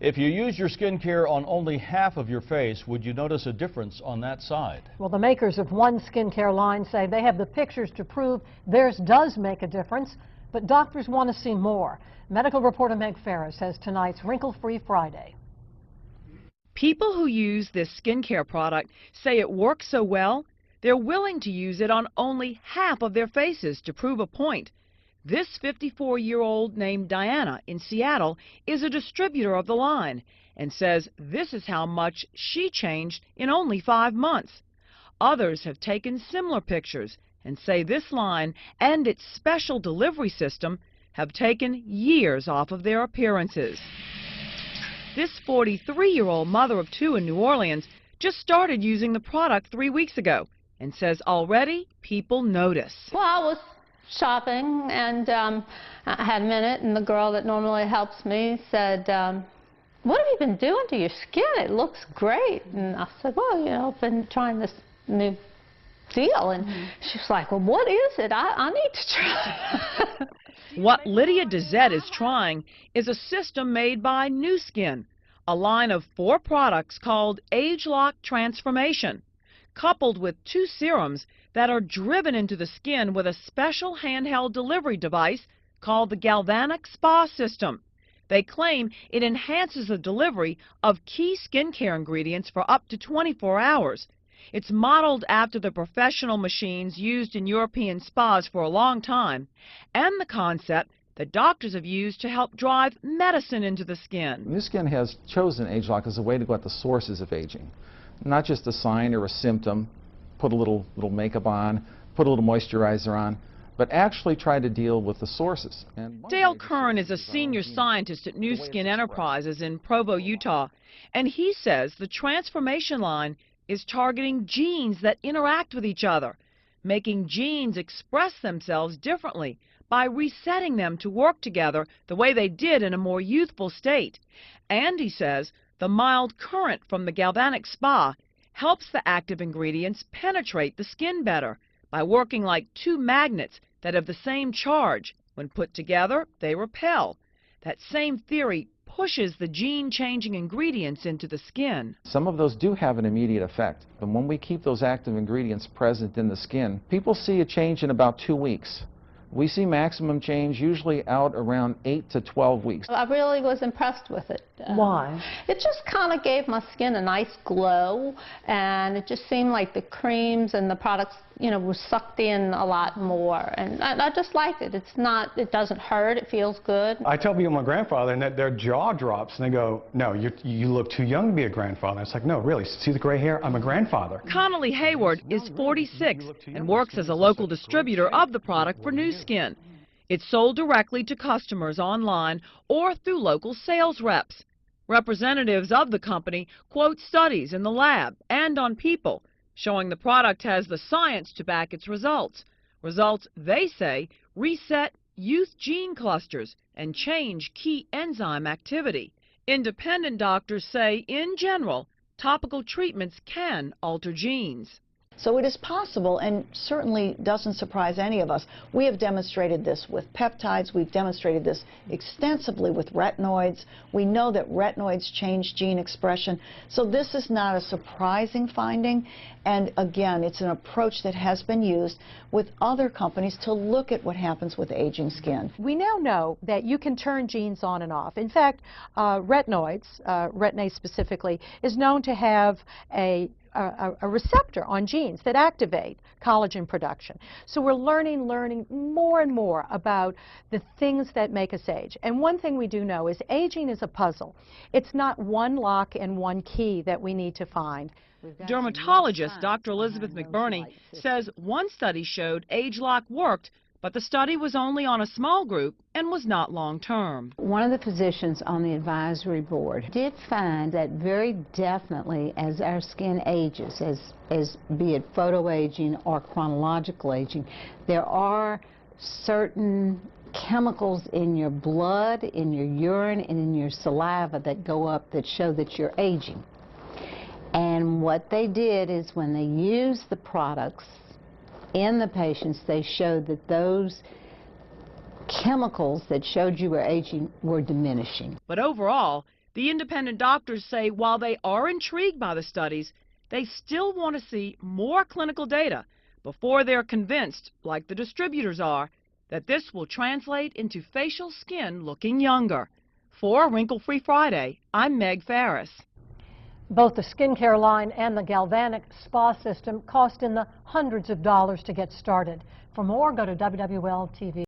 If you use your skincare on only half of your face, would you notice a difference on that side? Well, the makers of one skincare line say they have the pictures to prove theirs does make a difference, but doctors want to see more. Medical reporter Meg Ferris has tonight's Wrinkle-Free Friday. People who use this skincare product say it works so well, they're willing to use it on only half of their faces to prove a point. This 54-year-old named Diana in Seattle is a distributor of the line and says this is how much she changed in only 5 months. Others have taken similar pictures and say this line and its special delivery system have taken years off of their appearances. This 43-year-old mother of 2 in New Orleans just started using the product 3 weeks ago and says already people notice. Well, I was shopping and I had a minute, and the girl that normally helps me said, what have you been doing to your skin? It looks great. And I said, well, you know, I've been trying this new deal. And she's like, well, what is it? I need to try. What Lydia Dezette is trying is a system made by Nuskin, a line of 4 products called Age Lock Transformation, coupled with 2 serums that are driven into the skin with a special handheld delivery device called the Galvanic Spa System. They claim it enhances the delivery of key skincare ingredients for up to 24 hours. It's modeled after the professional machines used in European spas for a long time, and the concept that doctors have used to help drive medicine into the skin. Nuskin has chosen Age Lock as a way to go at the sources of aging, not just a sign or a symptom, put a little makeup on, put a little moisturizer on, but actually try to deal with the sources. Dale Kern is a senior scientist at nuskin Enterprises in Provo, Utah, and he says the transformation line is targeting genes that interact with each other, making genes express themselves differently by resetting them to work together the way they did in a more youthful state. And he says the mild current from the galvanic spa helps the active ingredients penetrate the skin better by working like 2 magnets that have the same charge. When put together, they repel. That same theory pushes the gene-changing ingredients into the skin. Some of those do have an immediate effect, but when we keep those active ingredients present in the skin, people see a change in about 2 weeks. We see maximum change usually out around 8 to 12 weeks. I really was impressed with it. Why? It just kind of gave my skin a nice glow, and it just seemed like the creams and the products, you know, were sucked in a lot more, and I just liked it. It doesn't hurt, it feels good. I tell people my grandfather, and that their jaw drops, and they go, no, you look too young to be a grandfather. It's like, no, really, see the gray hair? I'm a grandfather. Connolly Hayward is 46 and works as a local distributor of the product for Nuskin. It's sold directly to customers online or through local sales reps. Representatives of the company quote studies in the lab and on people, showing the product has the science to back its results. Results, they say, reset youth gene clusters and change key enzyme activity. Independent doctors say, in general, topical treatments can alter genes. So it is possible, and certainly doesn't surprise any of us. We have demonstrated this with peptides. We've demonstrated this extensively with retinoids. We know that retinoids change gene expression. So this is not a surprising finding. And again, it's an approach that has been used with other companies to look at what happens with aging skin. We now know that you can turn genes on and off. In fact, retinoids, retin-A specifically, is known to have a receptor on genes that activate collagen production. So we're learning more and more about the things that make us age. And one thing we do know is aging is a puzzle. It's not one lock and one key that we need to find. Dermatologist Dr. Elizabeth McBurney says one study showed Age Lock worked, but the study was only on a small group and was not long-term. One of the physicians on the advisory board did find that very definitely as our skin ages, as be it photoaging or chronological aging, there are certain chemicals in your blood, in your urine, and in your saliva that go up that show that you're aging. And what they did is when they used the products in the patients, they showed that those chemicals that showed you were aging were diminishing. But overall, The independent doctors say while they are intrigued by the studies, they still want to see more clinical data before they're convinced, like the distributors are, that this will translate into facial skin looking younger. For Wrinkle Free Friday, I'm Meg Farris. Both the skincare line and the galvanic spa system cost in the hundreds of dollars to get started. For more, go to WWL TV.